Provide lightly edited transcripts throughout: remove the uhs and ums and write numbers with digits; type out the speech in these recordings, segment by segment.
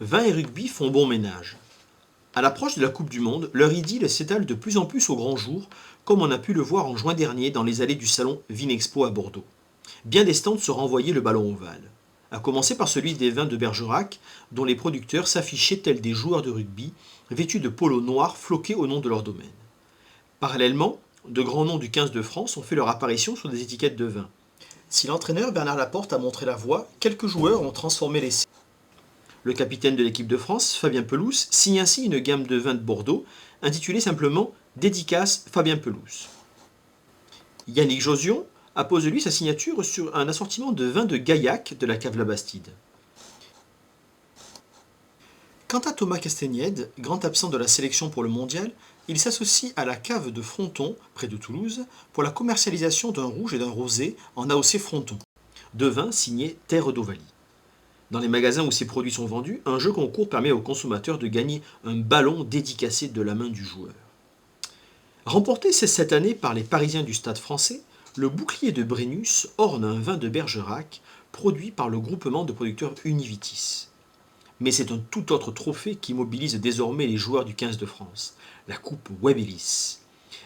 Vin et rugby font bon ménage. À l'approche de la Coupe du Monde, leur idylle s'étale de plus en plus au grand jour, comme on a pu le voir en juin dernier dans les allées du salon Vinexpo à Bordeaux. Bien des stands se renvoyaient le ballon ovale. À commencer par celui des vins de Bergerac, dont les producteurs s'affichaient tels des joueurs de rugby, vêtus de polos noirs floqués au nom de leur domaine. Parallèlement, de grands noms du 15 de France ont fait leur apparition sur des étiquettes de vin. Si l'entraîneur Bernard Laporte a montré la voie, quelques joueurs ont transformé l'essai. Le capitaine de l'équipe de France, Fabien Pelouse, signe ainsi une gamme de vins de Bordeaux, intitulée simplement Dédicace Fabien Pelouse. Yannick Josion appose lui sa signature sur un assortiment de vins de Gaillac de la cave La Bastide. Quant à Thomas Castaignède, grand absent de la sélection pour le mondial, il s'associe à la cave de Fronton, près de Toulouse, pour la commercialisation d'un rouge et d'un rosé en AOC Fronton, deux vins signés Terre d'Ovalie. Dans les magasins où ces produits sont vendus, un jeu concours permet aux consommateurs de gagner un ballon dédicacé de la main du joueur. Remporté cette année par les Parisiens du Stade français, le bouclier de Brennus orne un vin de Bergerac produit par le groupement de producteurs Univitis. Mais c'est un tout autre trophée qui mobilise désormais les joueurs du 15 de France, la Coupe Webb-Ellis,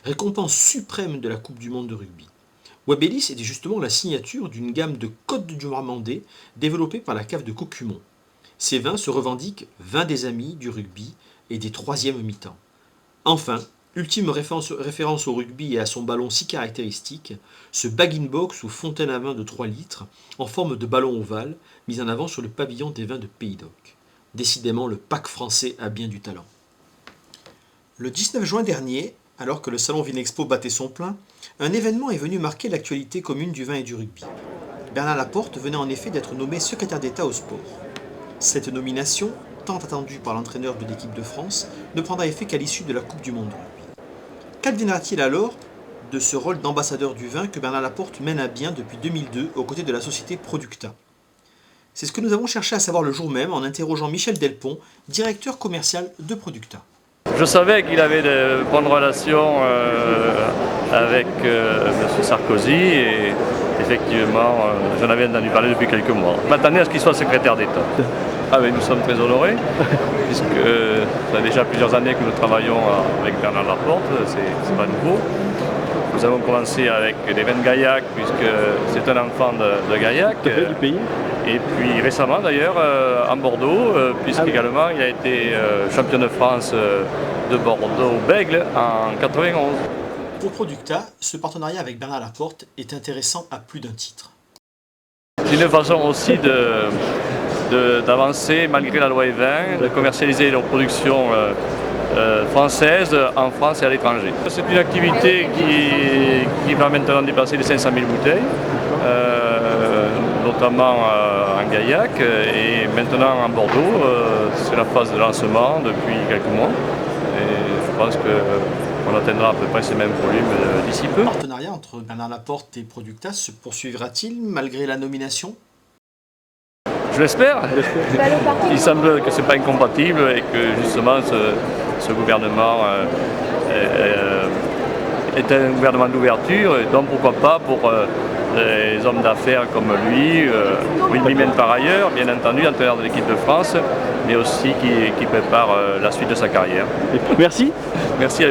récompense suprême de la Coupe du Monde de rugby. Webb-Ellis était justement la signature d'une gamme de Côte du Marmandais développée par la cave de Cocumont. Ces vins se revendiquent vins des amis du rugby et des troisièmes mi-temps. Enfin, ultime référence au rugby et à son ballon si caractéristique, ce bag-in-box ou fontaine à vin de 3 litres, en forme de ballon ovale, mis en avant sur le pavillon des vins de Pays d'Oc. Décidément, le pack français a bien du talent. Le 19 juin dernier, alors que le salon Vinexpo battait son plein, un événement est venu marquer l'actualité commune du vin et du rugby. Bernard Laporte venait en effet d'être nommé secrétaire d'État au sport. Cette nomination, tant attendue par l'entraîneur de l'équipe de France, ne prendra effet qu'à l'issue de la Coupe du Monde de rugby. Qu'adviendra-t-il alors de ce rôle d'ambassadeur du vin que Bernard Laporte mène à bien depuis 2002 aux côtés de la société Producta? C'est ce que nous avons cherché à savoir le jour même en interrogeant Michel Delpont, directeur commercial de Producta. Je savais qu'il avait de bonnes relations avec M. Sarkozy et effectivement, j'en avais entendu parler depuis quelques mois. Je m'attendais à ce qu'il soit secrétaire d'État. Ah mais nous sommes très honorés, puisque ça fait déjà plusieurs années que nous travaillons avec Bernard Laporte, c'est pas nouveau. Nous avons commencé avec les vins de Gaillac, puisque c'est un enfant de Gaillac. Du pays. Et puis récemment d'ailleurs en Bordeaux, puisqu'également il a été champion de France de Bordeaux-Bègles en 91. Pour Producta, ce partenariat avec Bernard Laporte est intéressant à plus d'un titre. C'est une façon aussi d'avancer malgré la loi E20, de commercialiser leurs productions françaises en France et à l'étranger. C'est une activité qui va maintenant dépasser les 500 000 bouteilles, notamment en Gaillac et maintenant en Bordeaux. C'est la phase de lancement depuis quelques mois et je pense qu'on atteindra à peu près ces mêmes volumes d'ici peu. Le partenariat entre Bernard Laporte et Producta se poursuivra-t-il malgré la nomination ? Je l'espère. Il semble que ce n'est pas incompatible et que justement ce gouvernement est un gouvernement d'ouverture, et donc pourquoi pas pour les hommes d'affaires comme lui, Willy par ailleurs, bien entendu, entraîneur de l'équipe de France, mais aussi qui prépare la suite de sa carrière. Merci. Merci.